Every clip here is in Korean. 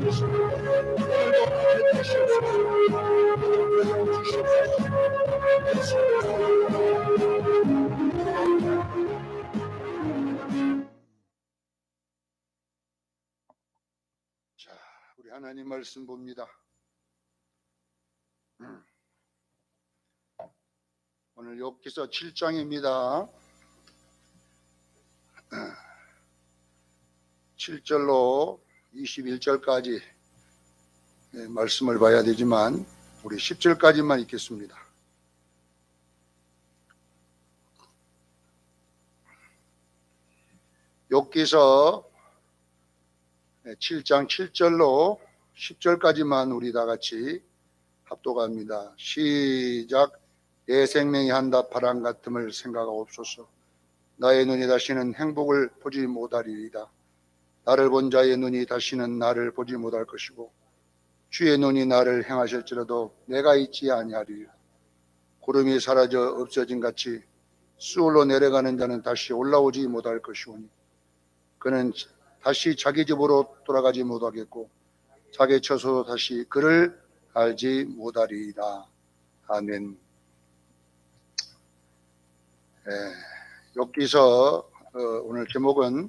자, 우리 하나님 말씀 봅니다. 오늘 욥기서 7장입니다. 7절로 21절까지 말씀을 봐야 되지만 우리 10절까지만 읽겠습니다. 욥기서 7장 7절로 10절까지만 우리 다 같이 합독합니다. 시작. 내 생명이 한다 바람 같음을 생각하옵소서. 나의 눈이 다시는 행복을 보지 못하리이다. 나를 본 자의 눈이 다시는 나를 보지 못할 것이고 주의 눈이 나를 행하실지라도 내가 있지 아니하리라. 구름이 사라져 없어진 같이 수월로 내려가는 자는 다시 올라오지 못할 것이오니 그는 다시 자기 집으로 돌아가지 못하겠고 자기 처소로 다시 그를 알지 못하리이다. 아멘. 욥기서 오늘 제목은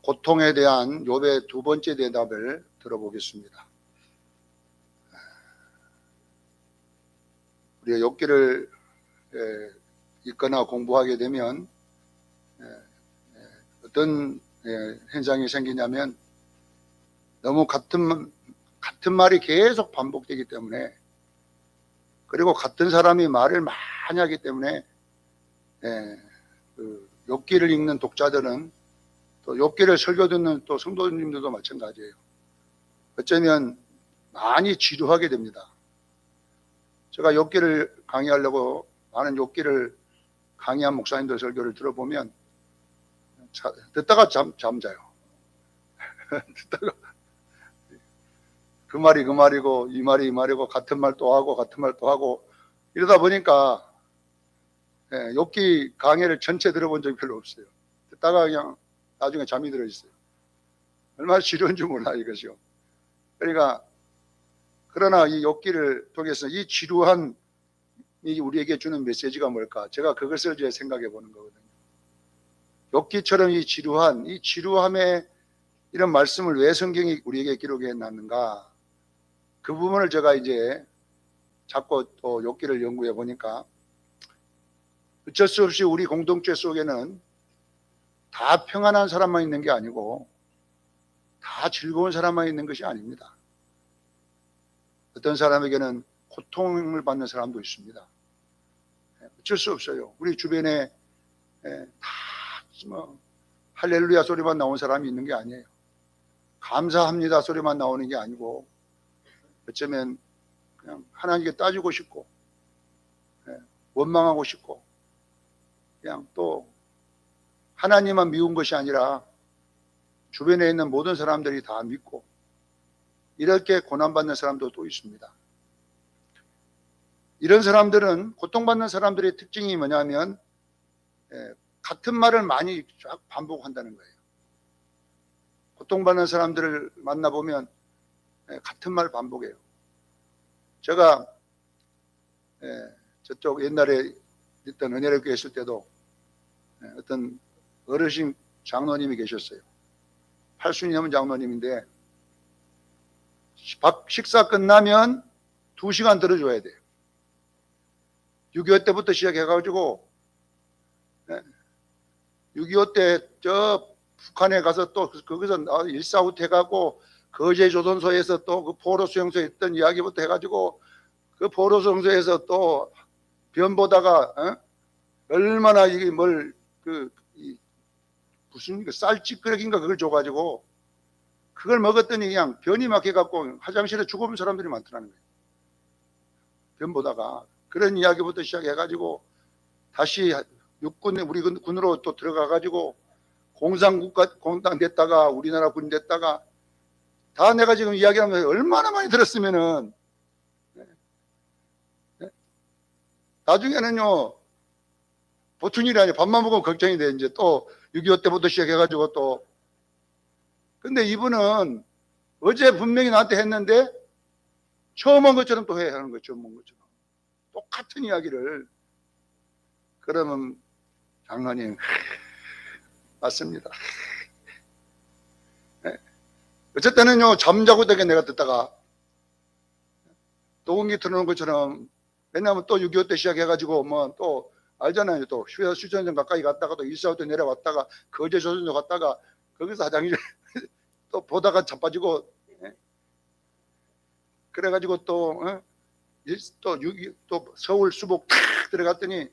고통에 대한 욥의 두 번째 대답을 들어보겠습니다. 우리가 욥기를 읽거나 공부하게 되면 어떤 현상이 생기냐면 너무 같은 말이 계속 반복되기 때문에, 그리고 같은 사람이 말을 많이 하기 때문에 욥기를 읽는 독자들은 또 욥기를 설교 듣는 또 성도님들도 마찬가지예요. 어쩌면 많이 지루하게 됩니다. 제가 욥기를 강의하려고 많은 욥기를 강의한 목사님들 설교를 들어보면 듣다가 잠자요. 듣다가 그 말이 그 말이고 이 말이 이 말이고 같은 말 또 하고 같은 말 또 하고 이러다 보니까 욥기 강의를 전체 들어본 적이 별로 없어요. 듣다가 그냥 나중에 잠이 들어 있어요. 얼마나 지루한지 몰라 이것이요. 그러니까 그러나 이 욥기를 통해서 이 지루함이 우리에게 주는 메시지가 뭘까? 제가 그것을 이제 생각해 보는 거거든요. 욥기처럼 이 지루함에 이런 말씀을 왜 성경이 우리에게 기록해 놨는가? 그 부분을 제가 이제 자꾸 또 욥기를 연구해 보니까 어쩔 수 없이 우리 공동체 속에는 다 평안한 사람만 있는 게 아니고 다 즐거운 사람만 있는 것이 아닙니다. 어떤 사람에게는 고통을 받는 사람도 있습니다. 어쩔 수 없어요. 우리 주변에 다 할렐루야 소리만 나온 사람이 있는 게 아니에요. 감사합니다 소리만 나오는 게 아니고 어쩌면 그냥 하나님께 따지고 싶고 원망하고 싶고 그냥 또 하나님만 미운 것이 아니라 주변에 있는 모든 사람들이 다 믿고 이렇게 고난받는 사람도 또 있습니다. 이런 사람들은, 고통받는 사람들의 특징이 뭐냐면 같은 말을 많이 반복한다는 거예요. 고통받는 사람들을 만나보면 같은 말 반복해요. 제가 저쪽 옛날에 있던 은혜롭게 있을 때도 어떤 어르신 장로님이 계셨어요. 80이 넘은 장로님인데 식사 끝나면 2시간 들어줘야 돼요. 6.25 때부터 시작해가지고 6.25 때 저 북한에 가서 또 거기서 일사후퇴 해가고 거제조선소에서 또 그 포로 수용소에 있던 이야기부터 해가지고 그 포로 수용소에서 또 변 보다가 얼마나 이게 무슨 쌀찌끄레기인가 그걸 줘가지고 그걸 먹었더니 그냥 변이 막혀갖고 화장실에 죽어본 사람들이 많더라는 거예요. 변 보다가 그런 이야기부터 시작해가지고 다시 육군 우리 군으로 또 들어가가지고 공산 됐다가 우리나라 군 됐다가 다 내가 지금 이야기하면서 얼마나 많이 들었으면은 나중에는요 보통 일이 아니에요. 밥만 먹으면 걱정이 돼. 이제 또 6.25 때부터 시작해가지고 또 근데 이분은 어제 분명히 나한테 했는데 처음 온 것처럼 또 해야 하는 거죠. 처음 온 것처럼. 똑같은 이야기를. 그러면 장로님 맞습니다. 네. 어쨌든은요, 잠자고 되게 내가 듣다가 녹음기 틀어놓은 것처럼, 왜냐하면 또 6.25 때 시작해가지고 뭐 또 알잖아요. 또 휴전선 가까이 갔다가 또 일사후퇴 내려왔다가 거제조선소 갔다가 거기서 화장실 또 보다가 자빠지고, 그래가지고 또 또 서울 수복 탁 들어갔더니,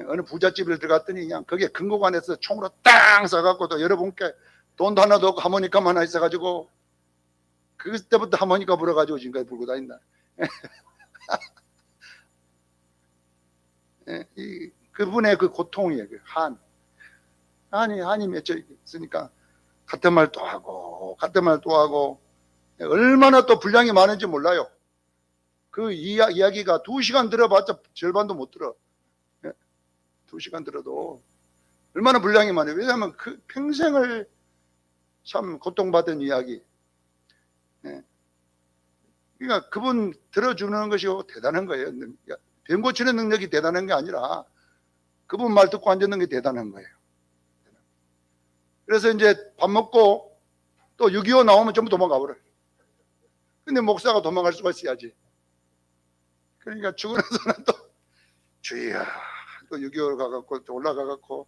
어느 부잣집을 들어갔더니 그냥 거기에 금고관에서 총으로 땅 쏴갖고 또 여러분께 돈도 하나도 없고 하모니카만 하나 있어가지고 그때부터 하모니카 불어가지고 지금까지 불고 다닌다. 그분의 그 고통이에요. 한이 맺혀 있으니까 같은 말 또 하고 같은 말 또 하고 얼마나 또 분량이 많은지 몰라요. 그 이야기가 2시간 들어봤자 절반도 못 들어. 2시간 들어도 얼마나 분량이 많아요. 왜냐하면 그 평생을 참 고통받은 이야기. 그러니까 그분 들어주는 것이 대단한 거예요. 병 고치는 능력이 대단한 게 아니라 그분 말 듣고 앉는 게 대단한 거예요. 그래서 이제 밥 먹고 또 6.25 나오면 전부 도망가 버려요. 근데 목사가 도망갈 수가 있어야지. 그러니까 죽고 나서는 또 주희야 또 6.25를 가갖고 또 올라가갖고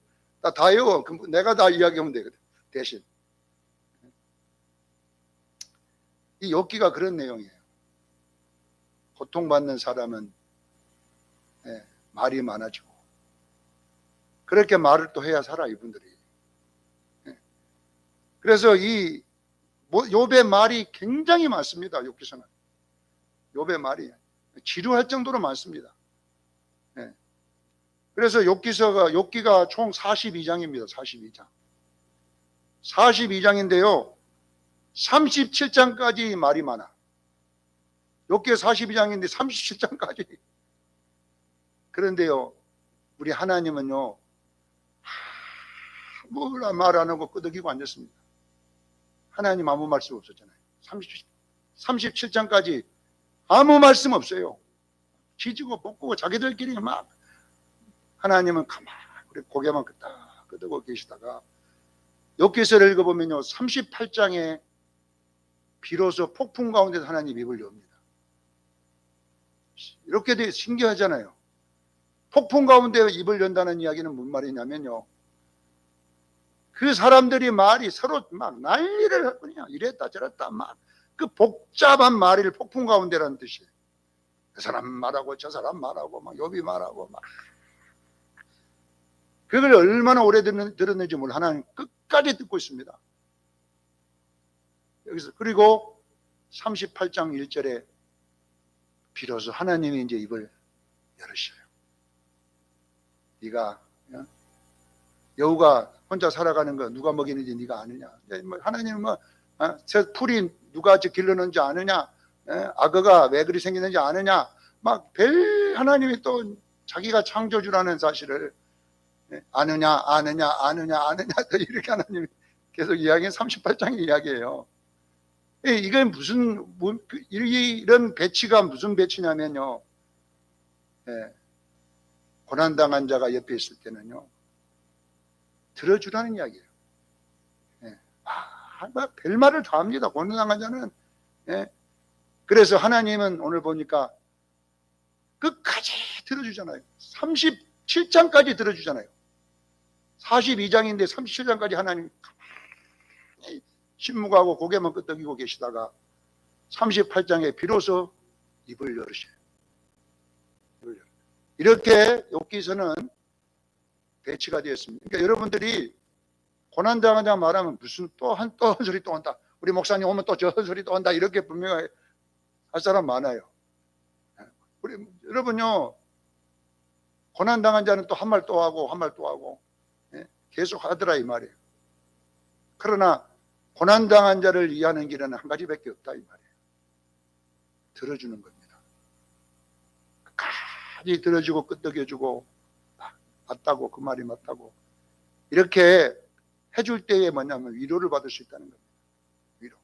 다 해요. 내가 다 이야기하면 되거든. 대신 이 욥기가 그런 내용이에요. 고통받는 사람은 말이 많아지고 그렇게 말을 또 해야 살아 이분들이. 그래서 이 욥의 말이 굉장히 많습니다. 욥기서는 욥의 말이 지루할 정도로 많습니다. 그래서 욥기가 총 42장입니다. 42장. 42장인데요. 37장까지 말이 많아. 욥기 42장인데 37장까지. 그런데요, 우리 하나님은요, 아무나 말 안 하고 끄덕이고 앉았습니다. 하나님 아무 말씀 없었잖아요. 37장까지 아무 말씀 없어요. 지지고 볶고 자기들끼리 막. 하나님은 가만히 고개만 끄덕끄덕 계시다가 욥기서를 읽어보면요, 38장에 비로소 폭풍 가운데서 하나님 입을 엽니다. 이렇게 되게 신기하잖아요. 폭풍 가운데 입을 연다는 이야기는 무슨 말이냐면요, 그 사람들이 말이 서로 막 난리를 했거든요. 이랬다 저랬다 막 그 복잡한 말을 폭풍 가운데라는 뜻이에요. 그 사람 말하고 저 사람 말하고 막 욥이 말하고 막 그걸 얼마나 오래 들었는지 몰라. 하나님 끝까지 듣고 있습니다. 여기서 그리고 38장 1절에 비로소 하나님이 이제 입을 열으셔요. 네가 여우가 혼자 살아가는 거 누가 먹이는지 네가 아느냐? 하나님은 새 풀이 누가 길러는지 아느냐? 악어가 왜 그리 생기는지 아느냐? 막 별 하나님이 또 자기가 창조주라는 사실을 아느냐 또 이렇게 하나님이 계속 이야기는 38장의 이야기예요. 이건 이런 배치가 무슨 배치냐면요, 고난당한 자가 옆에 있을 때는요, 들어주라는 이야기예요. 별말을 다 합니다. 고난당한 자는. 그래서 하나님은 오늘 보니까 끝까지 들어주잖아요. 37장까지 들어주잖아요. 42장인데 37장까지 하나님 침묵하고 고개만 끄덕이고 계시다가 38장에 비로소 입을 열으셔요. 이렇게 욥기서는 배치가 되었습니다. 그러니까 여러분들이 고난당한 자 말하면 무슨 또 한 소리 또 온다. 우리 목사님 오면 또 저 소리 또 온다. 이렇게 분명히 할 사람 많아요. 여러분요, 고난당한 자는 또 한 말 또 하고 한 말 또 하고 계속 하더라 이 말이에요. 그러나 고난당한 자를 이해하는 길은 한 가지밖에 없다 이 말이에요. 들어주는 겁니다. 끝까지 들어주고 끄덕여주고 맞다고, 그 말이 맞다고 이렇게 해줄 때에 뭐냐면 위로를 받을 수 있다는 겁니다. 위로.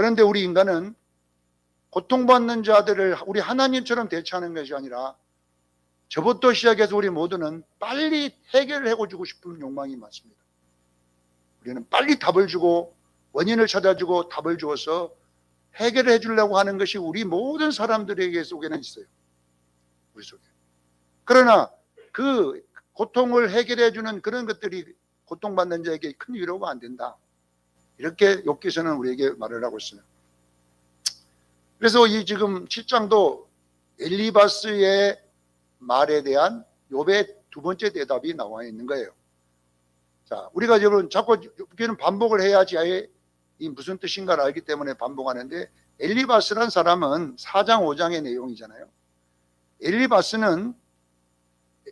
그런데 우리 인간은 고통받는 자들을 우리 하나님처럼 대처하는 것이 아니라 저부터 시작해서 우리 모두는 빨리 해결을 해주고 싶은 욕망이 많습니다. 우리는 빨리 답을 주고 원인을 찾아주고 답을 주어서 해결을 해주려고 하는 것이 우리 모든 사람들에게 속에는 있어요. 우리 속에. 그러나 그 고통을 해결해주는 그런 것들이 고통받는 자에게 큰 위로가 안 된다. 이렇게 욥기서는 우리에게 말을 하고 있어요. 그래서 이 지금 7장도 엘리바스의 말에 대한 욥의 두 번째 대답이 나와 있는 거예요. 자, 우리가 여러분 자꾸 욥기는 반복을 해야지 이 무슨 뜻인가를 알기 때문에 반복하는데, 엘리바스란 사람은 4장 5장의 내용이잖아요. 엘리바스는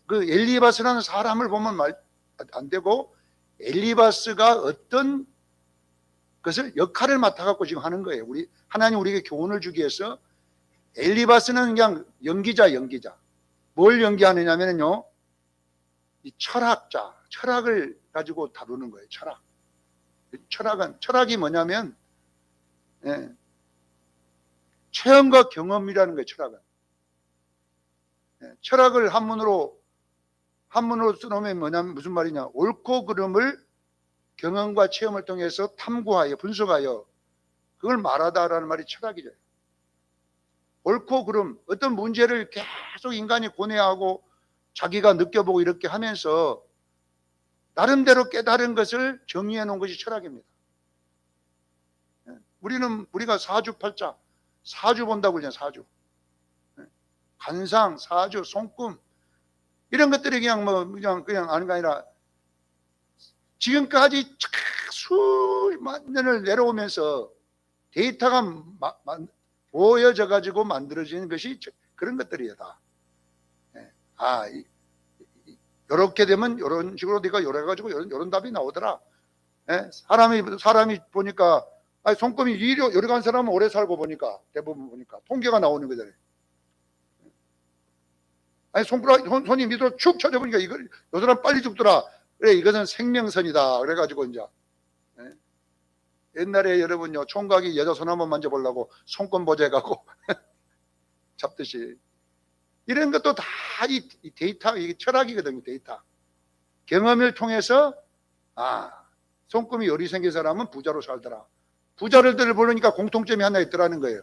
그 엘리바스라는 사람을 보면 말 안 되고, 엘리바스가 어떤 것을 역할을 맡아갖고 지금 하는 거예요. 하나님 우리에게 교훈을 주기 위해서. 엘리바스는 그냥 연기자. 뭘 연기하느냐면요, 이 철학을 가지고 다루는 거예요. 철학이 뭐냐면, 체험과 경험이라는 거예요. 철학을 한문으로 써놓으면 뭐냐면 무슨 말이냐, 옳고 그름을 경험과 체험을 통해서 탐구하여 분석하여 그걸 말하다라는 말이 철학이죠. 옳고 그름, 어떤 문제를 계속 인간이 고뇌하고 자기가 느껴보고 이렇게 하면서 나름대로 깨달은 것을 정리해 놓은 것이 철학입니다. 우리가 사주팔자, 사주 본다고 그러잖아요. 사주, 간상, 사주, 손금, 이런 것들이 그냥 아는 게 아니라 지금까지 수만 년을 내려오면서 데이터가 모여져 가지고 만들어지는 것이 그런 것들이에요. 다. 이렇게 되면 이런 식으로 네가 요래 가지고 이런 답이 나오더라. 사람이 보니까 손금이 요래 간 사람은 오래 살고 보니까 대부분 보니까 통계가 나오는 거잖아요. 손이 밑으로 축 쳐져 보니까 요 사람 빨리 죽더라. 그래, 이것은 생명선이다. 그래가지고 이제 옛날에 여러분요, 총각이 여자 손 한번 만져보려고 손금 보재 가고 잡듯이, 이런 것도 다 이 데이터, 이게 철학이거든요. 데이터 경험을 통해서 손금이 요리 생긴 사람은 부자로 살더라. 부자들을 보니까 공통점이 하나 있더라는 거예요.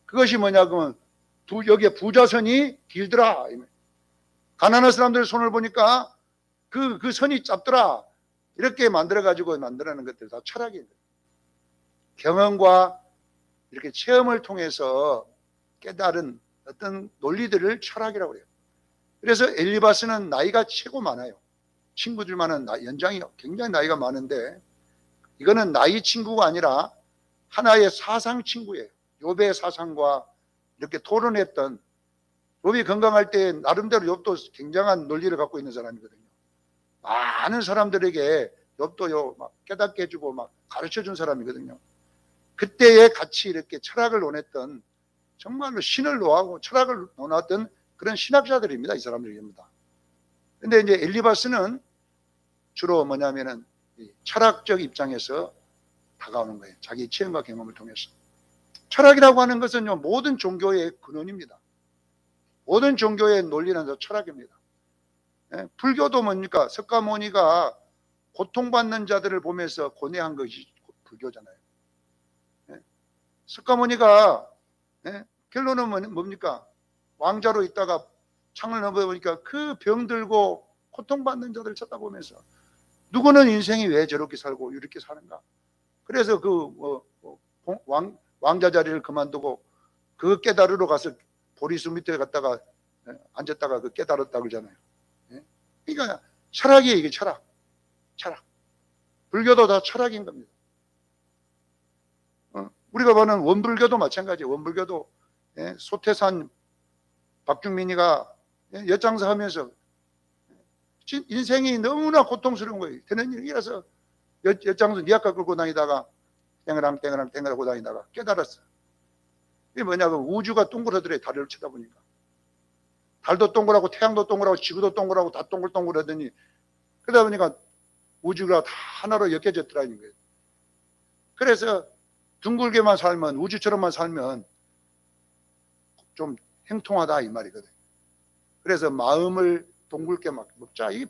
그것이 뭐냐면 여기에 부자선이 길더라. 가난한 사람들 손을 보니까 그 선이 짧더라. 이렇게 만들어가지고 만들어내는 것들 다 철학이에요. 경험과 이렇게 체험을 통해서 깨달은 어떤 논리들을 철학이라고 해요. 그래서 엘리바스는 나이가 최고 많아요. 친구들만은 연장이 굉장히 나이가 많은데, 이거는 나이 친구가 아니라 하나의 사상 친구예요. 욥의 사상과 이렇게 토론했던, 욥이 건강할 때 나름대로 욥도 굉장한 논리를 갖고 있는 사람이거든요. 많은 사람들에게 욥도 막 깨닫게 해주고 막 가르쳐 준 사람이거든요. 그때에 같이 이렇게 철학을 논했던, 정말로 신을 놓아하고 철학을 논했던 그런 신학자들입니다. 이 사람들입니다. 근데 이제 엘리바스는 주로 뭐냐면은 철학적 입장에서 다가오는 거예요. 자기 체험과 경험을 통해서. 철학이라고 하는 것은요, 모든 종교의 근원입니다. 모든 종교의 논리는 철학입니다. 불교도 뭡니까? 석가모니가 고통받는 자들을 보면서 고뇌한 것이 불교잖아요. 석가모니가 결론은 뭡니까? 왕자로 있다가 창을 넘어보니까 그 병들고 고통받는 자들을 쳐다보면서 누구는 인생이 왜 저렇게 살고 이렇게 사는가? 그래서 왕자 자리를 그만두고 그 깨달으러 가서 보리수 밑에 갔다가 앉았다가 그 깨달았다 그러잖아요. 그러니까 철학이에요. 이게 철학. 불교도 다 철학인 겁니다. 우리가 보는 원불교도 마찬가지예요. 원불교도 소태산 박중민이가 엿장사 하면서 인생이 너무나 고통스러운 거예요. 되는 일이라서 엿장사 니아까 끌고 다니다가 땡그랑 하고 다니다가 깨달았어. 이게 뭐냐면 우주가 동그라들어요. 달을 쳐다보니까. 달도 동그랗고 태양도 동그랗고 지구도 동그랗고 다 동글동글하더니 그러다 보니까 우주가 다 하나로 엮여졌더라는 거예요. 그래서 둥글게만 살면, 우주처럼만 살면 좀 행통하다 이 말이거든. 그래서 마음을 동글게 막 먹자. 이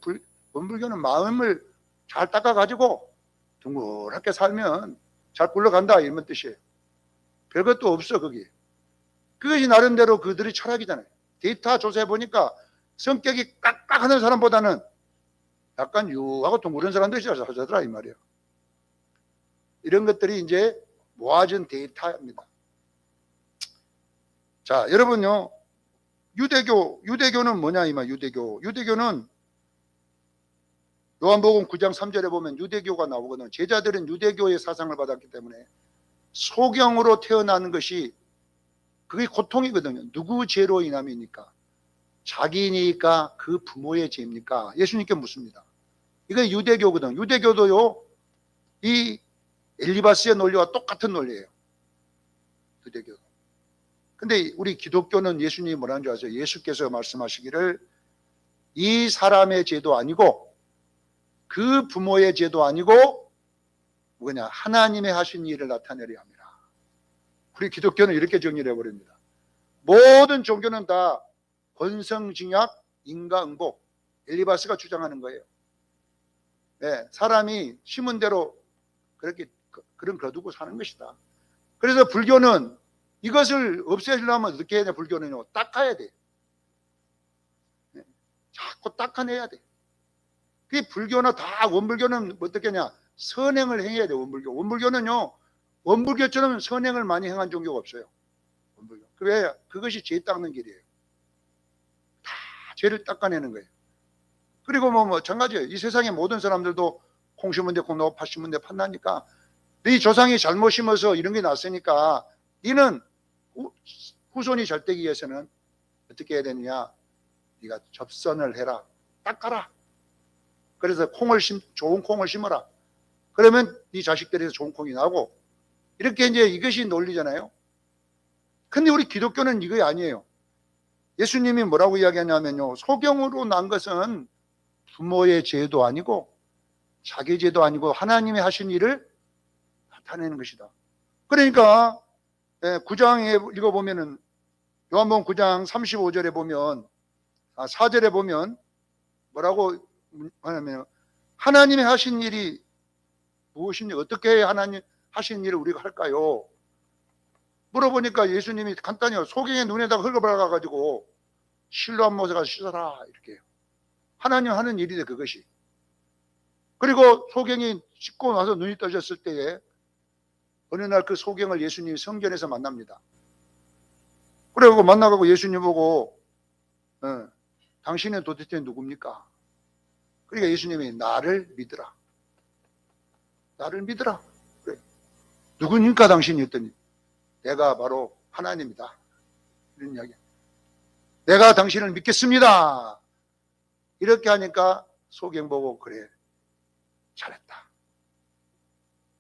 원불교는 마음을 잘 닦아가지고 둥글하게 살면 잘 굴러간다 이런 뜻이에요. 별것도 없어 거기. 그것이 나름대로 그들의 철학이잖아요. 데이터 조사해 보니까 성격이 깍깍하는 사람보다는 약간 유하고 둥그런 사람들이 잘 하더라 이 말이에요. 이런 것들이 이제 모아진 데이터입니다. 자, 여러분요, 유대교는 뭐냐 이 말. 유대교는 요한복음 9장 3절에 보면 유대교가 나오거든. 제자들은 유대교의 사상을 받았기 때문에 소경으로 태어나는 것이 그게 고통이거든요. 누구 죄로 인함이니까? 자기니까 그 부모의 죄입니까? 예수님께 묻습니다. 이건 유대교거든. 유대교도요, 이 엘리바스의 논리와 똑같은 논리예요. 유대교. 근데 우리 기독교는 예수님이 뭐라는 줄 아세요? 예수께서 말씀하시기를 이 사람의 죄도 아니고 그 부모의 죄도 아니고 뭐냐? 하나님의 하신 일을 나타내려 합니다. 우리 기독교는 이렇게 정리를 해버립니다. 모든 종교는 다 권성징악, 인과응보, 엘리바스가 주장하는 거예요. 네, 사람이 심은 대로 그렇게 그런 거두고 사는 것이다. 그래서 불교는 이것을 없애려면 어떻게 해야 돼? 불교는요, 닦아야 돼. 네, 자꾸 닦아내야 돼. 그 불교나 다 원불교는 어떻게 하냐? 선행을 행해야 돼. 원불교는요, 원불교처럼 선행을 많이 행한 종교가 없어요. 원불교. 왜? 그것이 죄 닦는 길이에요. 다 죄를 닦아내는 거예요. 그리고 뭐 마찬가지예요. 이 세상의 모든 사람들도 콩 심은 데 콩 나고 팥 심은 데 팥 나니까 네 조상이 잘못 심어서 이런 게 났으니까 너는 후손이 잘 되기 위해서는 어떻게 해야 되느냐? 네가 접선을 해라. 닦아라. 그래서 좋은 콩을 심어라. 그러면 네 자식들에서 좋은 콩이 나고 이렇게 이제 이것이 논리잖아요. 근데 우리 기독교는 이거 아니에요. 예수님이 뭐라고 이야기하냐면요. 소경으로 난 것은 부모의 죄도 아니고 자기 죄도 아니고 하나님이 하신 일을 나타내는 것이다. 그러니까 9장에 읽어보면은 요한복음 9장 35절에 보면 4절에 보면 뭐라고 하냐면 하나님이 하신 일이 무엇인지 어떻게 하나님 하신 일을 우리가 할까요? 물어보니까 예수님이 간단히요. 소경의 눈에다가 흙을 발라가지고 실로암 못에 가서 씻어라 이렇게 해요. 하나님 하는 일이래 그것이. 그리고 소경이 씻고 나서 눈이 떠졌을 때에 어느 날 그 소경을 예수님이 성전에서 만납니다. 그리고 만나가고 예수님 보고 당신은 도대체 누굽니까? 그러니까 예수님이 나를 믿으라. 나를 믿으라. 그래. 누구니까 당신이 했더니 내가 바로 하나님이다. 이런 이야기. 내가 당신을 믿겠습니다. 이렇게 하니까 소경 보고 그래. 잘했다.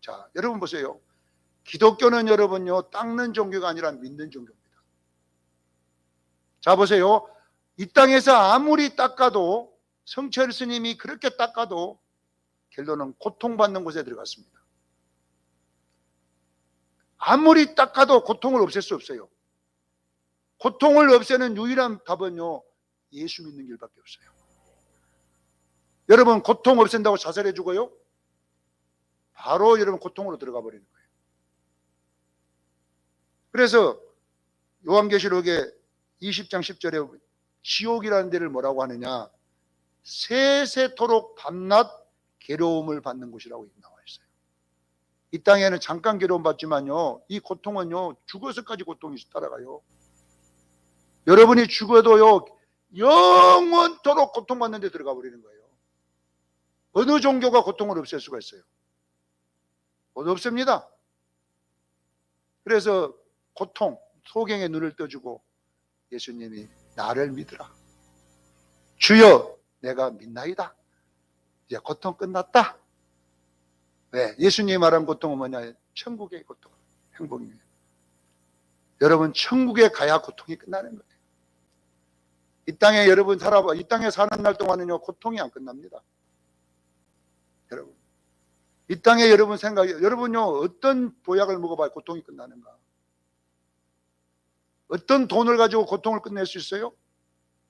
자, 여러분 보세요. 기독교는 여러분요, 닦는 종교가 아니라 믿는 종교입니다. 자, 보세요. 이 땅에서 아무리 닦아도 성철 스님이 그렇게 닦아도 결론은 고통받는 곳에 들어갔습니다. 아무리 닦아도 고통을 없앨 수 없어요. 고통을 없애는 유일한 답은요, 예수 믿는 길밖에 없어요. 여러분 고통 없앤다고 자살해 죽어요? 바로 여러분 고통으로 들어가 버리는 거예요. 그래서 요한계시록에 20장 10절에 지옥이라는 데를 뭐라고 하느냐? 세세토록 밤낮 괴로움을 받는 곳이라고 나와 있어요. 이 땅에는 잠깐 괴로움 받지만요, 이 고통은요, 죽어서까지 고통이 따라가요. 여러분이 죽어도요, 영원토록 고통받는 데 들어가 버리는 거예요. 어느 종교가 고통을 없앨 수가 있어요? 없습니다. 그래서 고통, 소경의 눈을 떠주고 예수님이 나를 믿으라. 주여 내가 믿나이다. 이제 고통 끝났다. 왜? 예수님이 말한 고통은 뭐냐? 천국의 고통, 행복입니다. 여러분 천국에 가야 고통이 끝나는 거예요. 이 땅에 여러분 이 땅에 사는 날 동안은요 고통이 안 끝납니다. 여러분 이 땅에 여러분 생각해, 여러분요, 어떤 보약을 먹어봐야 고통이 끝나는가? 어떤 돈을 가지고 고통을 끝낼 수 있어요?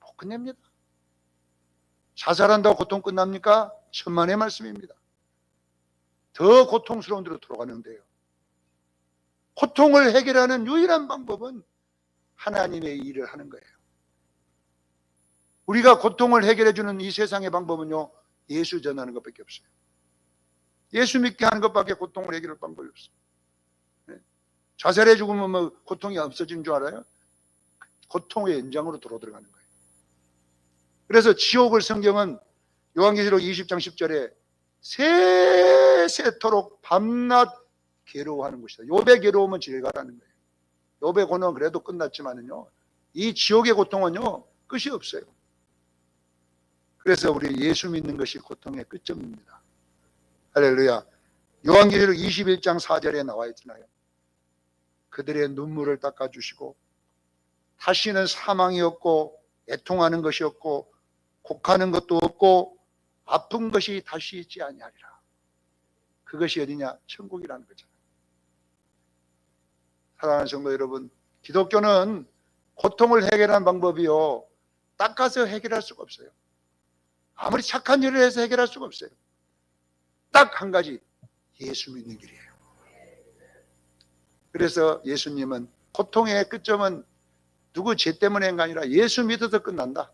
못 끝냅니다. 자살한다고 고통 끝납니까? 천만의 말씀입니다. 더 고통스러운 데로 돌아가는데요. 고통을 해결하는 유일한 방법은 하나님의 일을 하는 거예요. 우리가 고통을 해결해주는 이 세상의 방법은요, 예수 전하는 것밖에 없어요. 예수 믿게 하는 것밖에 고통을 해결할 방법이 없어요. 네? 자살해 죽으면 뭐 고통이 없어지는 줄 알아요? 고통의 연장으로 들어가는 거예요. 그래서 지옥을 성경은 요한계시록 20장 10절에 세세토록 밤낮 괴로워하는 것이다. 욥의 괴로움은 질가라는 거예요. 욥의 고난은 그래도 끝났지만은요, 이 지옥의 고통은요, 끝이 없어요. 그래서 우리 예수 믿는 것이 고통의 끝점입니다. 할렐루야. 요한계시록 21장 4절에 나와 있잖아요. 그들의 눈물을 닦아주시고 다시는 사망이 없고 애통하는 것이 없고 곡하는 것도 없고 아픈 것이 다시 있지 아니하리라. 그것이 어디냐? 천국이라는 거잖아요. 사랑하는 성도 여러분, 기독교는 고통을 해결하는 방법이요, 닦아서 해결할 수가 없어요. 아무리 착한 일을 해서 해결할 수가 없어요. 딱 한 가지, 예수 믿는 길이에요. 그래서 예수님은 고통의 끝점은 누구 죄 때문에가 아니라 예수 믿어서 끝난다.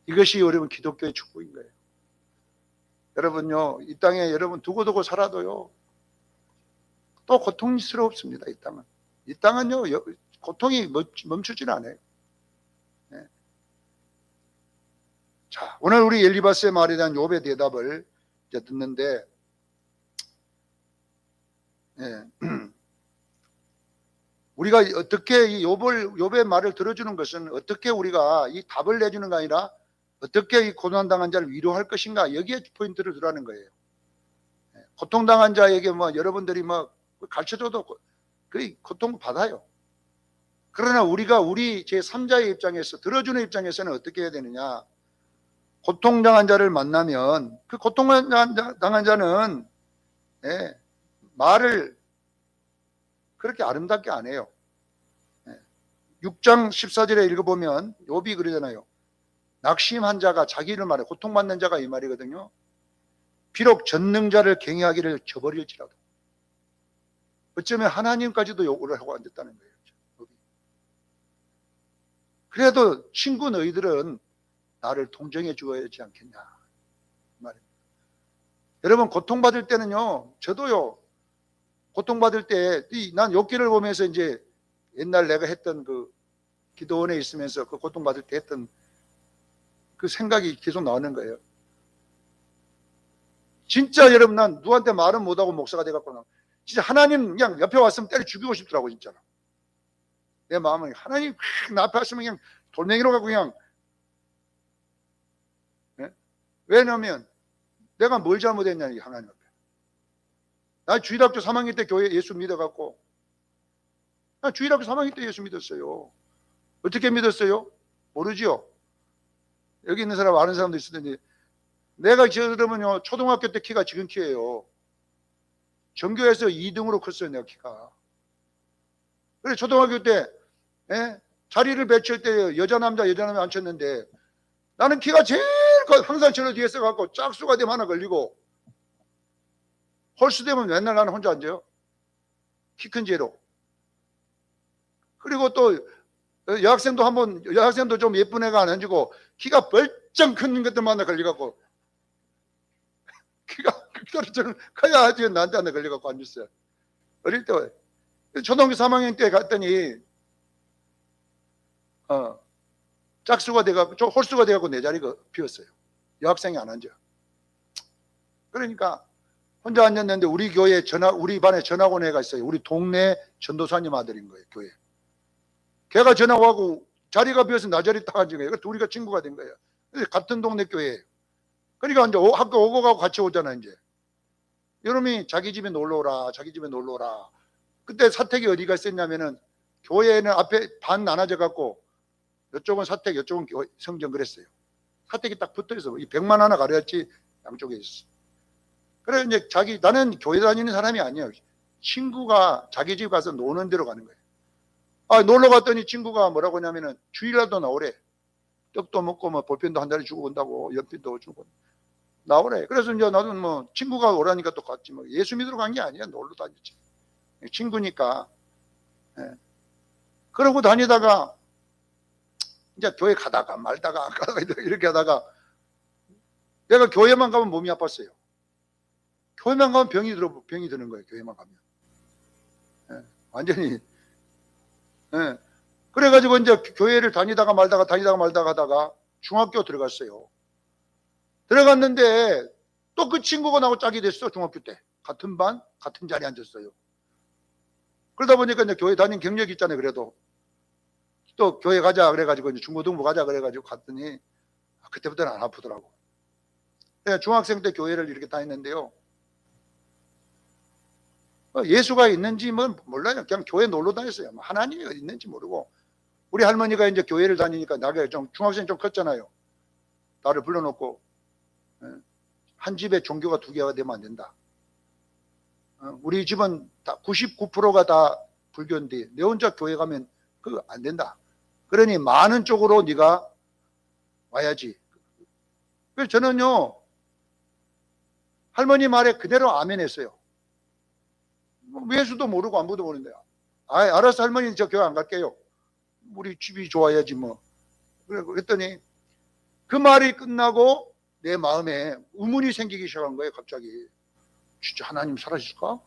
이것이 여러분 기독교의 축복인 거예요. 여러분요, 이 땅에 여러분 두고두고 살아도요, 또 고통스럽습니다. 이 땅은요, 고통이 멈추질 않아요. 네. 자, 오늘 우리 엘리바스의 말에 대한 욥의 대답을 이제 듣는데, 네. 우리가 어떻게 이 욥의 말을 들어주는 것은 어떻게 우리가 이 답을 내주는 게 아니라 어떻게 이 고난당한 자를 위로할 것인가, 여기에 포인트를 두라는 거예요. 고통당한 자에게 뭐 여러분들이 뭐 가르쳐줘도 거의 고통 받아요. 그러나 우리가 우리 제3자의 입장에서, 들어주는 입장에서는 어떻게 해야 되느냐? 고통당한 자를 만나면 그 고통당한 자는 말을 그렇게 아름답게 안 해요. 6장 14절에 읽어보면 욥이 그러잖아요. 낙심한 자가 자기를 말해, 고통받는 자가 이 말이거든요. 비록 전능자를 경외하기를 저버릴지라도. 어쩌면 하나님까지도 욕을 하고 앉았다는 거예요. 욥이. 그래도 친구 너희들은 나를 동정해 주어야지 않겠냐, 말입니다. 여러분, 고통받을 때는요, 저도요, 고통받을 때, 난 욥기를 보면서 이제 옛날 내가 했던 그 기도원에 있으면서 그 고통받을 때 했던 그 생각이 계속 나오는 거예요. 진짜 여러분, 난 누구한테 말은 못하고 목사가 돼갖고, 진짜 하나님 그냥 옆에 왔으면 때려 죽이고 싶더라고, 진짜로. 내 마음은 하나님 나 앞에 왔으면 그냥 돌멩이로 가고 그냥. 네? 왜냐면 내가 뭘 잘못했냐, 이 하나님 앞에. 나 주일학교 3학년 때 교회 예수 믿어갖고, 나 주일학교 3학년 때 예수 믿었어요. 어떻게 믿었어요? 모르지요? 여기 있는 사람 아는 사람도 있을 텐데, 내가 그러면요, 초등학교 때 키가 지금 키예요. 전교에서 2등으로 컸어요, 내가 키가. 그래, 초등학교 때 자리를 배치할 때 여자 남자 앉혔는데, 나는 키가 제일 항상 저를 뒤에 서갖고 짝수가 되면 하나 걸리고, 홀수 되면 맨날 나는 혼자 앉아요. 키 큰 죄로. 그리고 또 여학생도 좀 예쁜 애가 안 앉고 키가 벌쩍 큰 것들만 걸려갖고, 키가 저는 커야 하지 나한테 하나 걸려갖고 앉았어요. 어릴 때 초등학교 3학년 때 갔더니 짝수가 돼갖고 홀수가 돼갖고 내 자리가 비었어요. 여학생이 안 앉아. 그러니까 혼자 앉았는데 우리 반에 전학온 애가 있어요. 우리 동네 전도사님 아들인 거예요, 교회. 걔가 전학 와고 자리가 비어서 나 자리 딱 앉은 거예요. 둘이가 친구가 된 거예요. 같은 동네 교회예요. 그러니까 이제 학교 오고 가고 같이 오잖아, 이제. 여름이 자기 집에 놀러 오라, 자기 집에 놀러 오라. 그때 사택이 어디가 있었냐면은, 교회는 앞에 반 나눠져 갖고 이쪽은 사택, 이쪽은 성전 그랬어요. 사택이 딱 붙어 있어. 이 100만 하나 가려졌지 양쪽에 있어. 그래 이제 나는 교회 다니는 사람이 아니에요. 친구가 자기 집 가서 노는 데로 가는 거예요. 놀러 갔더니 친구가 뭐라고 하냐면은 주일날도 나오래. 떡도 먹고 뭐 볼펜도 한 달에 주고 온다고, 연필도 주고 나오래. 그래서 이제 나도 뭐 친구가 오라니까 또 갔지. 뭐 예수 믿으러 간 게 아니야. 놀러 다녔지. 친구니까. 예. 그러고 다니다가 이제 교회 가다가 말다가 안 가다가 이렇게 하다가 내가 교회만 가면 몸이 아팠어요. 교회만 가면 병이 드는 거예요. 교회만 가면. 예. 완전히. 예. 그래가지고 이제 교회를 다니다가 말다가 하다가 중학교 들어갔어요. 들어갔는데 또 그 친구가 나하고 짝이 됐어. 중학교 때 같은 반 같은 자리에 앉았어요. 그러다 보니까 이제 교회 다닌 경력이 있잖아요. 그래도 또 교회 가자 그래가지고 이제 중고등부 가자 그래가지고 갔더니 그때부터는 안 아프더라고. 내가 중학생 때 교회를 이렇게 다녔는데요. 예수가 있는지 뭐 몰라요. 그냥 교회 놀러 다녔어요. 하나님이 있는지 모르고. 우리 할머니가 이제 교회를 다니니까 나가 좀 중학생 좀 컸잖아요. 나를 불러놓고 한 집에 종교가 두 개가 되면 안 된다. 우리 집은 다 99%가 다 불교인데 내 혼자 교회 가면 그거 안 된다. 그러니 많은 쪽으로 네가 와야지. 그래서 저는요 할머니 말에 그대로 아멘했어요. 예수도 모르고 아무도 모르는데 알았어 할머니 저 교회 안 갈게요. 우리 집이 좋아야지 뭐. 그랬더니 그 말이 끝나고 내 마음에 의문이 생기기 시작한 거예요. 갑자기 진짜 하나님 살아있을까?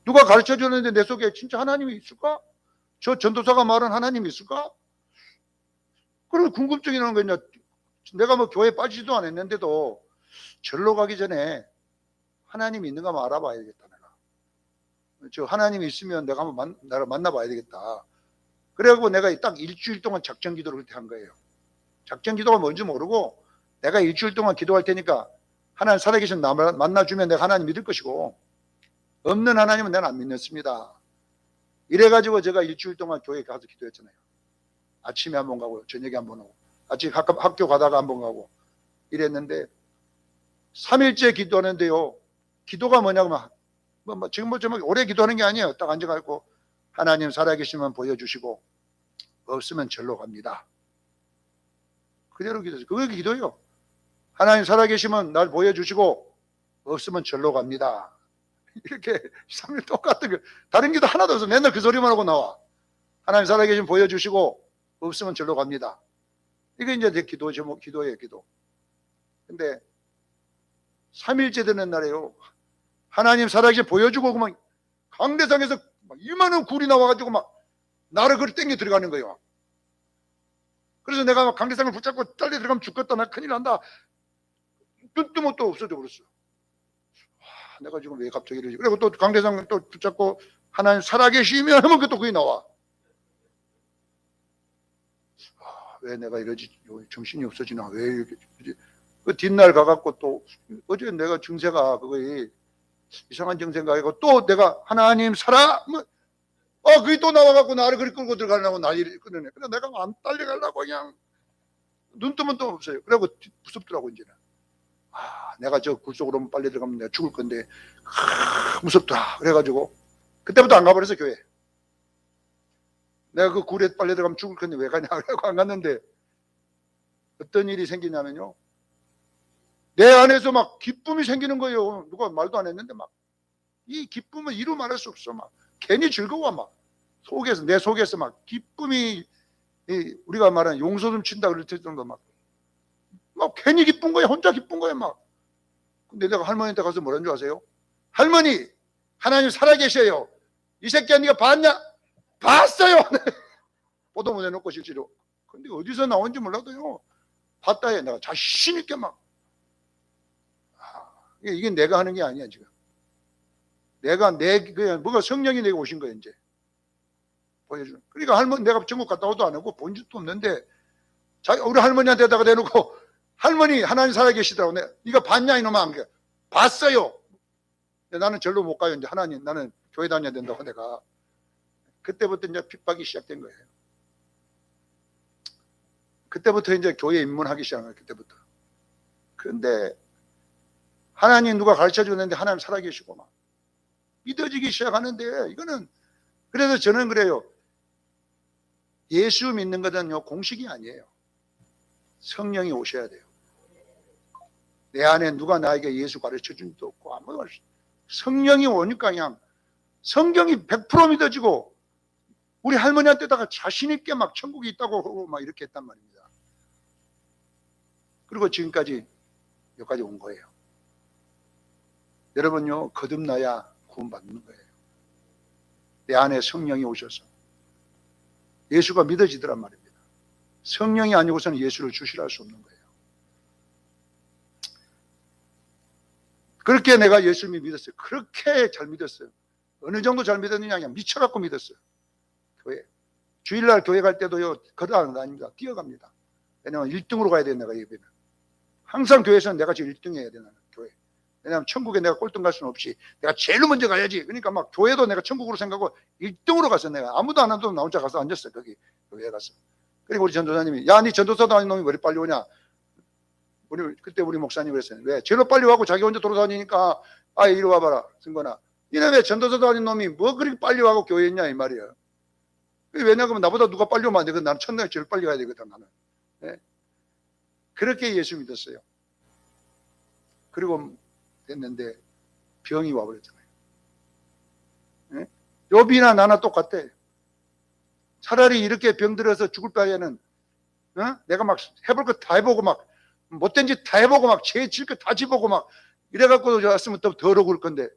누가 가르쳐 줬는데 내 속에 진짜 하나님이 있을까? 저 전도사가 말한 하나님이 있을까? 그런 궁금증이 나는 거냐. 내가 뭐 교회 빠지지도 않았는데도 절로 가기 전에 하나님이 있는가 한번 알아봐야 되겠다. 저 하나님이 있으면 내가 한번 나를 만나봐야 되겠다. 그래갖고 내가 딱 일주일 동안 작전 기도를 그렇게 한 거예요. 작전 기도가 뭔지 모르고 내가 일주일 동안 기도할 테니까 하나님 살아계신 나를 만나주면 내가 하나님 믿을 것이고 없는 하나님은 내가 안 믿습니다. 이래가지고 제가 일주일 동안 교회에 가서 기도했잖아요. 아침에 한 번 가고 저녁에 한 번 하고 아침에 학교 가다가 한 번 가고 이랬는데 3일째 기도하는데요. 기도가 뭐냐면 지금 뭐 오래 기도하는 게 아니에요. 딱 앉아가지고 하나님 살아계시면 보여주시고 없으면 절로 갑니다. 그대로 기도해요. 그게 기도예요. 하나님 살아계시면 날 보여주시고 없으면 절로 갑니다. 이렇게 3일 똑같은 거. 다른 기도 하나도 없어. 맨날 그 소리만 하고 나와. 하나님 살아계시면 보여주시고 없으면 절로 갑니다. 이게 이제 내 기도 제목, 기도예요. 기도. 근데 3일째 되는 날에요. 하나님 살아계시면 보여주고 그만 강대상에서 막 이만한 굴이 나와가지고 막 나를 그리 땡겨 들어가는 거예요. 그래서 내가 막 강대상을 붙잡고 빨리 들어가면 죽겠다. 나 큰일 난다. 눈 뜨면 또 없어져 버렸어. 내가 지금 왜 갑자기 이러지? 그리고 또 강대상 또 붙잡고 하나님 살아계시면 하면 또 그게 나와. 왜 내가 이러지? 정신이 없어지나? 왜 이렇게? 그 뒷날 가갖고 또 어제 내가 증세가 그거에 이상한 증세가 아니고 또 내가 하나님 살아? 그게 또 나와갖고 나를 그리 끌고 들어가려고 난리를 끊어내. 그래서 내가 안 딸려가려고 그냥 눈 뜨면 또 없어요. 그리고 무섭더라고 이제는. 내가 저 굴 속으로 빨리 들어가면 내가 죽을 건데 무섭다. 그래가지고 그때부터 안 가버렸어 교회. 내가 그 굴에 빨리 들어가면 죽을 건데 왜 가냐 그래고 안 갔는데 어떤 일이 생기냐면요. 내 안에서 막 기쁨이 생기는 거예요. 누가 말도 안 했는데 막 이 기쁨은 이루 말할 수 없어. 막 괜히 즐거워. 막 속에서 내 속에서 막 기쁨이 우리가 말하는 용소름 친다 그럴 정도 막 괜히 기쁜 거야. 혼자 기쁜 거야 막. 근데 내가 할머니한테 가서 뭐라는 줄 아세요? 할머니 하나님 살아계셔요. 이 새끼야 네가 봤냐? 봤어요. 보도 못 해놓고 실제로. 근데 어디서 나온지 몰라도요. 봤다 해. 내가 자신 있게 막. 이게 내가 하는 게 아니야 지금. 그냥 뭐가 성령이 내가 오신 거야 이제. 보여주는. 그러니까 할머니 내가 전국 갔다 오도 안 하고 본 적도 없는데 우리 할머니한테다가 대놓고 할머니 하나님 살아계시더라고. 네가 봤냐 이놈아. 안 그래. 봤어요. 근데 나는 절로 못 가요. 이제 하나님 나는 교회 다녀야 된다고 내가. 그때부터 이제 핍박이 시작된 거예요. 그때부터 이제 교회 입문하기 시작한 거예요. 그때부터. 그런데 하나님 누가 가르쳐 줬는데 하나님 살아계시고 막 믿어지기 시작하는데, 이거는, 그래서 저는 그래요. 예수 믿는 것은요, 공식이 아니에요. 성령이 오셔야 돼요. 내 안에 누가 나에게 예수 가르쳐 준 것도 없고, 아무 말, 성령이 오니까 그냥 성경이 100% 믿어지고, 우리 할머니한테다가 자신있게 막 천국이 있다고 하고 막 이렇게 했단 말입니다. 그리고 지금까지 여기까지 온 거예요. 여러분요, 거듭나야 구원받는 거예요. 내 안에 성령이 오셔서 예수가 믿어지더란 말입니다. 성령이 아니고서는 예수를 주시라 할 수 없는 거예요. 그렇게 내가 예수님이 믿었어요. 그렇게 잘 믿었어요. 어느 정도 잘 믿었느냐, 그냥 미쳐갖고 믿었어요. 교회. 주일날 교회 갈 때도요, 걸어가는 거 아닙니다. 뛰어갑니다. 왜냐면 1등으로 가야 돼요, 내가 예배는. 항상 교회에서는 내가 지금 1등 해야 돼, 나는, 교회. 왜냐면 천국에 내가 꼴등 갈 수는 없이 내가 제일 먼저 가야지. 그러니까 막 교회도 내가 천국으로 생각하고 1등으로 갔어, 내가. 아무도 안 와도 나 혼자 가서 앉았어요, 거기 교회에 가서. 그리고 우리 전도사님이, 야, 니 전도사도 아닌 놈이 왜 이렇게 빨리 오냐? 그때 우리 목사님이 그랬어요. 왜? 제로 빨리 와고 자기 혼자 돌아다니니까, 아, 이리 와봐라, 승건아. 니네 왜 전도사도 아닌 놈이 뭐 그렇게 빨리 와고 교회에 있냐, 이 말이에요. 왜냐하면 나보다 누가 빨리 오면 안 되거든. 나는 첫날에 제일 빨리 가야 되거든, 나는. 네? 그렇게 예수 믿었어요. 그리고 됐는데 병이 와버렸잖아요. 네? 욥이나 나나 똑같대. 차라리 이렇게 병들어서 죽을 바에는, 내가 막 해볼 거 다 해보고 막 못된 짓 다 해보고 막 죄 질 거 다 지보고 막 이래갖고 왔으면 더 억울 건데.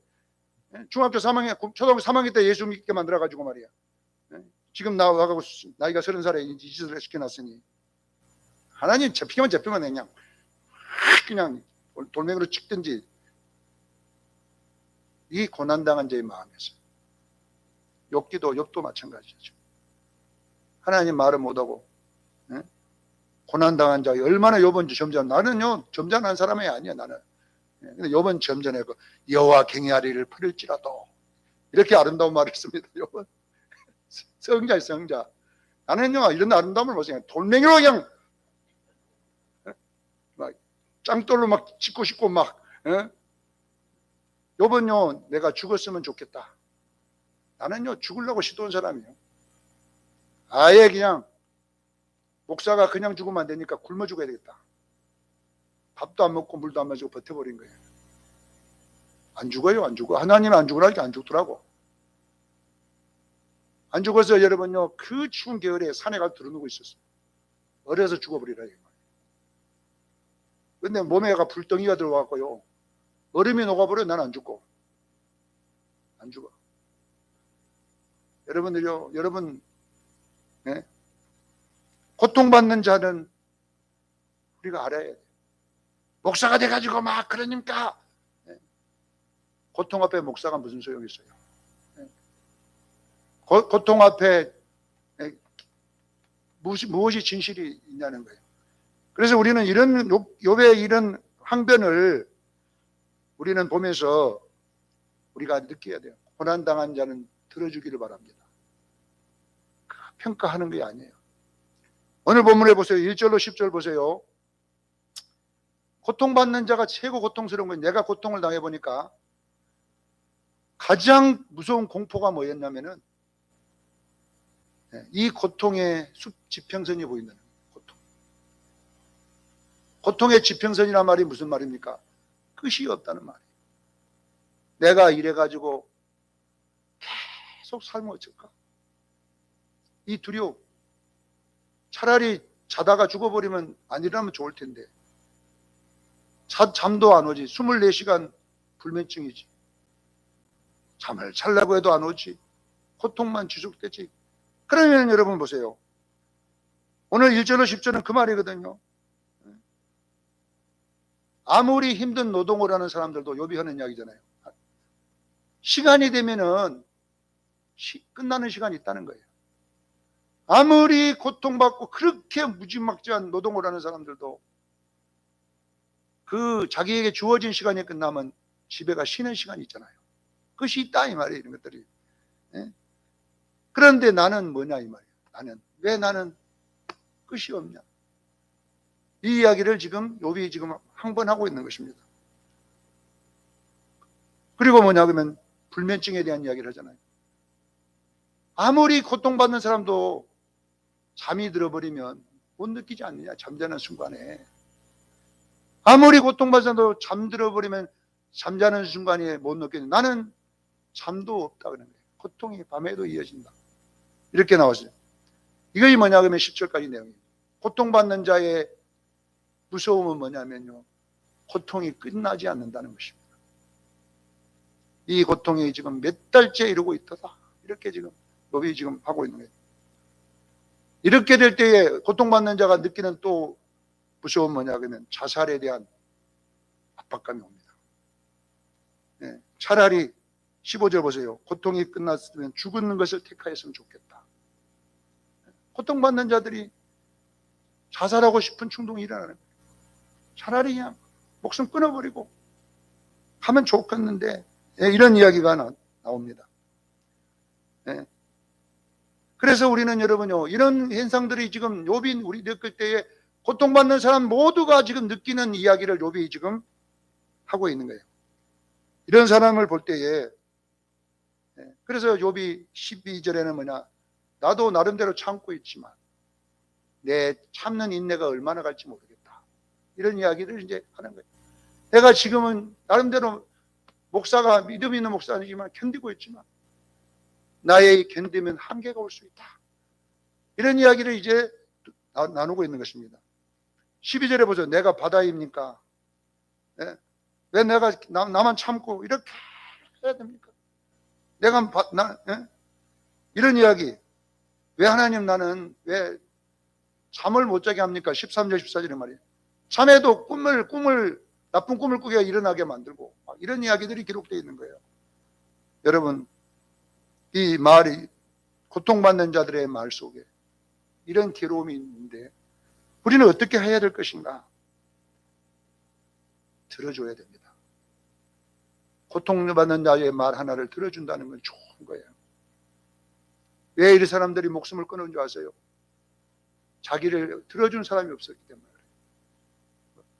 중학교 3학년, 초등학교 3학년 때 예수 믿게 만들어가지고 말이야. 지금 나와가고 나이가 30살에 이 짓을 시켜놨으니 하나님 잡히면 그냥 돌멩이로 찍든지. 이 고난당한 자의 마음에서. 욥도 마찬가지죠. 하나님 말을 못하고 고난당한 자, 얼마나 욥은 점잖아. 나는요 점잖은 사람이 아니야, 나는. 근데 욥은 점잖하고 여호와 경외하리를 풀을지라도, 이렇게 아름다운 말을 했습니다. 욥은 성자의 성자. 나는요 이런 아름다움을 못 생각해. 돌멩이로 그냥 막 짱돌로 막 찍고 싶고 막. 욥은요 내가 죽었으면 좋겠다. 나는요 죽으려고 시도한 사람이에요. 아예 그냥 목사가 그냥 죽으면 안 되니까 굶어 죽어야 되겠다. 밥도 안 먹고 물도 안 마시고 버텨버린 거예요. 안 죽어요, 안 죽어. 하나님은 안 죽으라니까 안 죽더라고. 안 죽어서 여러분요 그 추운 겨울에 산에 가서 들어누고 있었어요. 얼어서 죽어버리라. 근데 몸에가 불덩이가 들어와갖고요 얼음이 녹아버려. 난 안 죽고. 안 죽어. 여러분들요, 여러분, 고통받는 자는 우리가 알아야 돼요. 목사가 돼가지고 막 그러니까. 고통 앞에 목사가 무슨 소용이 있어요? 고통 앞에 무엇이 진실이 있냐는 거예요. 그래서 우리는 이런 욥의 이런 항변을 우리는 보면서 우리가 느껴야 돼요. 고난당한 자는 들어주기를 바랍니다. 평가하는 게 아니에요. 오늘 본문에 보세요. 1절로 10절 보세요. 고통받는 자가 최고 고통스러운 거예요. 내가 고통을 당해보니까 가장 무서운 공포가 뭐였냐면은 이 고통의 지평선이 보인다는 거예요. 고통의 지평선이란 말이 무슨 말입니까? 끝이 없다는 말이에요. 내가 이래가지고 계속 살면 어쩔까? 이 두려움. 차라리 자다가 죽어버리면 안 일어나면 좋을 텐데. 잠도 안 오지. 24시간 불면증이지. 잠을 자려고 해도 안 오지. 고통만 지속되지. 그러면 여러분 보세요. 오늘 1절로 10절은 그 말이거든요. 아무리 힘든 노동을 하는 사람들도 욥이 하는 이야기잖아요. 시간이 되면은 끝나는 시간이 있다는 거예요. 아무리 고통받고 그렇게 무지막지한 노동을 하는 사람들도 그 자기에게 주어진 시간이 끝나면 집에 가 쉬는 시간이 있잖아요. 그것이 있다 이 말이에요. 이런 것들이. 그런데 나는 뭐냐 이 말이에요. 왜 나는 끝이 없냐. 이 이야기를 지금 욥이 지금 항변하고 있는 것입니다. 그리고 뭐냐 그러면 불면증에 대한 이야기를 하잖아요. 아무리 고통받는 사람도 잠이 들어버리면 못 느끼지 않느냐, 잠자는 순간에. 아무리 고통받는 사람도 잠들어버리면 잠자는 순간에 못 느끼는, 나는 잠도 없다 그러는 거예요. 고통이 밤에도 이어진다. 이렇게 나왔어요. 이것이 뭐냐 그러면 10절까지 내용이에요. 고통받는 자의 무서움은 뭐냐면요, 고통이 끝나지 않는다는 것입니다. 이 고통이 지금 몇 달째 이루고 있다. 이렇게 지금 욥이 지금 하고 있는 거예요. 이렇게 될 때에 고통받는 자가 느끼는 또 무서운 뭐냐 그러면 자살에 대한 압박감이 옵니다. 네, 차라리 15절 보세요. 고통이 끝났으면 죽는 것을 택하였으면 좋겠다. 고통받는 자들이 자살하고 싶은 충동이 일어나는 거예요. 차라리 그냥 목숨 끊어버리고 하면 좋겠는데, 네, 이런 이야기가 나옵니다. 네. 그래서 우리는 여러분요, 이런 현상들이 지금 욥이 우리 느낄 때에 고통받는 사람 모두가 지금 느끼는 이야기를 욥이 지금 하고 있는 거예요. 이런 사람을 볼 때에, 그래서 욥이 12절에는 뭐냐, 나도 나름대로 참고 있지만 내 참는 인내가 얼마나 갈지 모르겠다. 이런 이야기를 이제 하는 거예요. 내가 지금은 나름대로 목사가 믿음 있는 목사이지만 견디고 있지만 나의 견디면 한계가 올 수 있다. 이런 이야기를 이제 나누고 있는 것입니다. 12절에 보죠. 내가 바다입니까? 네? 왜 내가 나만 참고 이렇게 해야 됩니까? 내가 이런 이야기. 왜 하나님 나는 왜 잠을 못 자게 합니까? 13절 14절에 말이에요. 잠에도 나쁜 꿈을 꾸게 일어나게 만들고 이런 이야기들이 기록되어 있는 거예요. 여러분, 이 말이 고통받는 자들의 말 속에 이런 괴로움이 있는데 우리는 어떻게 해야 될 것인가? 들어줘야 됩니다. 고통받는 자의 말 하나를 들어준다는 건 좋은 거예요. 왜 이 사람들이 목숨을 끊은 줄 아세요? 자기를 들어준 사람이 없었기 때문에 그래요.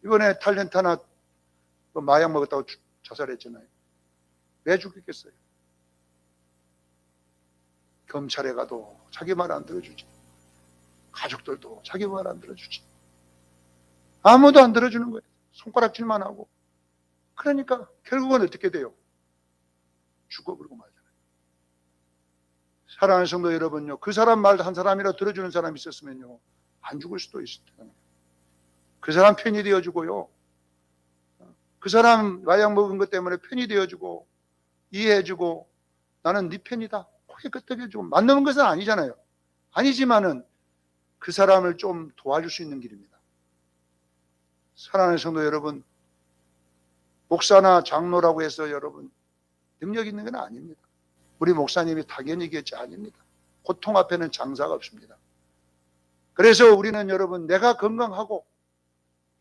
이번에 탤런트 하나 마약 먹었다고 자살했잖아요. 왜 죽겠어요? 검찰에 가도 자기 말 안 들어주지. 가족들도 자기 말 안 들어주지. 아무도 안 들어주는 거예요. 손가락질만 하고. 그러니까 결국은 어떻게 돼요? 죽어버리고 말잖아요. 사랑하는 성도 여러분요, 그 사람 말 한 사람이라 들어주는 사람이 있었으면요, 안 죽을 수도 있을 텐데. 그 사람 편이 되어주고요, 그 사람 마약 먹은 것 때문에 편이 되어주고 이해해주고 나는 네 편이다 고개 끄덕여주고, 맞는 것은 아니잖아요. 아니지만은 그 사람을 좀 도와줄 수 있는 길입니다. 사랑하는 성도 여러분, 목사나 장로라고 해서 여러분 능력 있는 건 아닙니다. 우리 목사님이 당연히 얘기했지, 아닙니다. 고통 앞에는 장사가 없습니다. 그래서 우리는 여러분, 내가 건강하고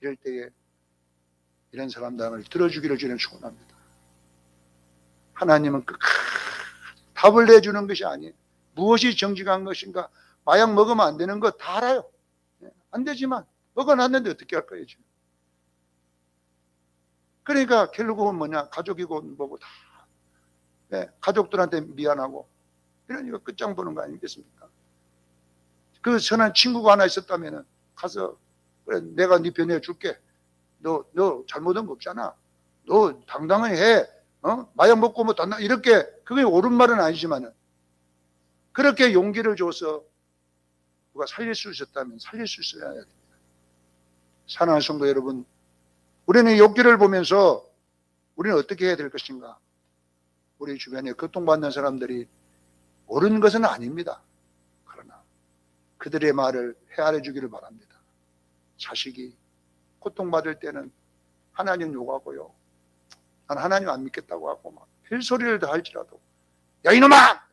이럴 때에 이런 사람들을 들어주기를 주는 축원합니다. 하나님은 답을 내주는 것이 아니에요. 무엇이 정직한 것인가, 마약 먹으면 안 되는 거 다 알아요. 안 되지만 먹어놨는데 어떻게 할 거예요 지금. 그러니까 결국은 뭐냐, 가족이고 뭐고 다 가족들한테 미안하고 이러니까 끝장 보는 거 아니겠습니까? 그 선한 친구가 하나 있었다면 가서, 그래 내가 네 변호해 줄게, 너 잘못한 거 없잖아, 너 당당히 해, 마약 먹고 뭐 이렇게, 그게 옳은 말은 아니지만은 그렇게 용기를 줘서 누가 살릴 수 있었다면 살릴 수 있어야 됩니다. 사랑하는 성도 여러분, 우리는 욥기를 보면서 우리는 어떻게 해야 될 것인가? 우리 주변에 고통받는 사람들이 옳은 것은 아닙니다. 그러나 그들의 말을 헤아려 주기를 바랍니다. 자식이 고통받을 때는 하나님 욕하고요, 난 하나님 안 믿겠다고 하고 막 별소리를 다 할지라도, 야 이놈아,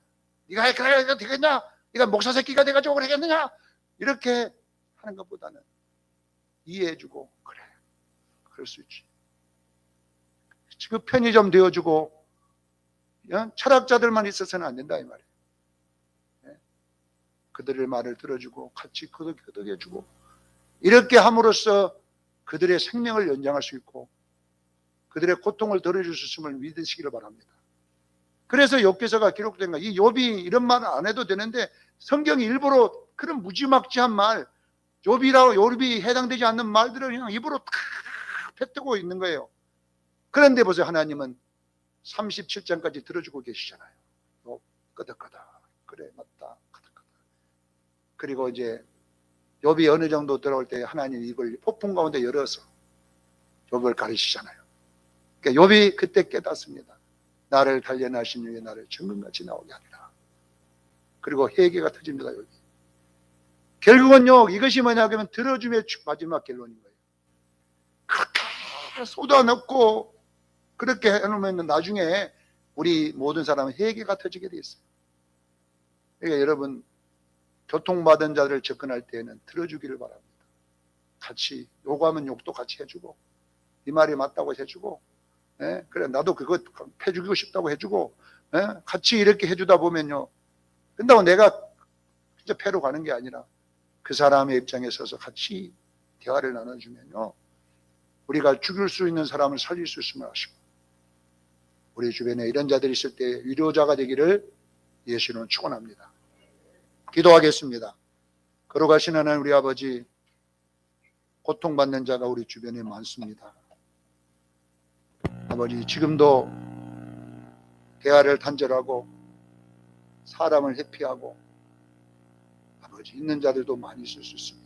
네가 그래야 되겠냐, 네가 목사 새끼가 돼가지고 그러겠느냐, 이렇게 하는 것보다는 이해해주고, 그래 그럴 수 있지, 그 편이 좀 되어주고, 철학자들만 있어서는 안 된다 이 말이에요. 그들의 말을 들어주고 같이 거덕여주고, 이렇게 함으로써 그들의 생명을 연장할 수 있고 그들의 고통을 덜어줄 수 있음을 믿으시기를 바랍니다. 그래서 욥기서가 기록된 거, 이 욥이 이런 말을 안 해도 되는데 성경이 일부러 그런 무지막지한 말, 욥이 해당되지 않는 말들을 그냥 입으로 다 뱉고 있는 거예요. 그런데 보세요, 하나님은 37장까지 들어주고 계시잖아요. 끄덕끄덕, 그래 맞다, 끄덕끄덕. 그리고 이제 욥이 어느 정도 들어올 때 하나님이 입을 폭풍 가운데 열어서 욥을 가르치잖아요. 그러니까 욥이 그때 깨닫습니다. 나를 단련하신 이에 나를 정금같이 나오게 하리라. 그리고 회개가 터집니다. 욥이. 결국은요, 이것이 뭐냐면 들어줌의 마지막 결론인 거예요. 그렇게 쏟아넣고 그렇게 해놓으면 나중에 우리 모든 사람은 회개가 터지게 돼 있어요. 그러니까 여러분, 교통받은 자들을 접근할 때에는 들어주기를 바랍니다. 같이 요구하면 욕도 같이 해주고, 네 말이 맞다고 해주고, 그래 나도 그거 해주고 싶다고 해주고, 같이 이렇게 해주다 보면요, 근다고 내가 진짜 패로 가는 게 아니라 그 사람의 입장에 서서 같이 대화를 나눠주면요, 우리가 죽일 수 있는 사람을 살릴 수 있음을 아시고, 우리 주변에 이런 자들이 있을 때 위로자가 되기를 예수님은 축원합니다. 기도하겠습니다. 거룩하신 하나님 우리 아버지, 고통받는 자가 우리 주변에 많습니다. 아버지, 지금도 대화를 단절하고 사람을 회피하고 아버지 있는 자들도 많이 있을 수 있습니다.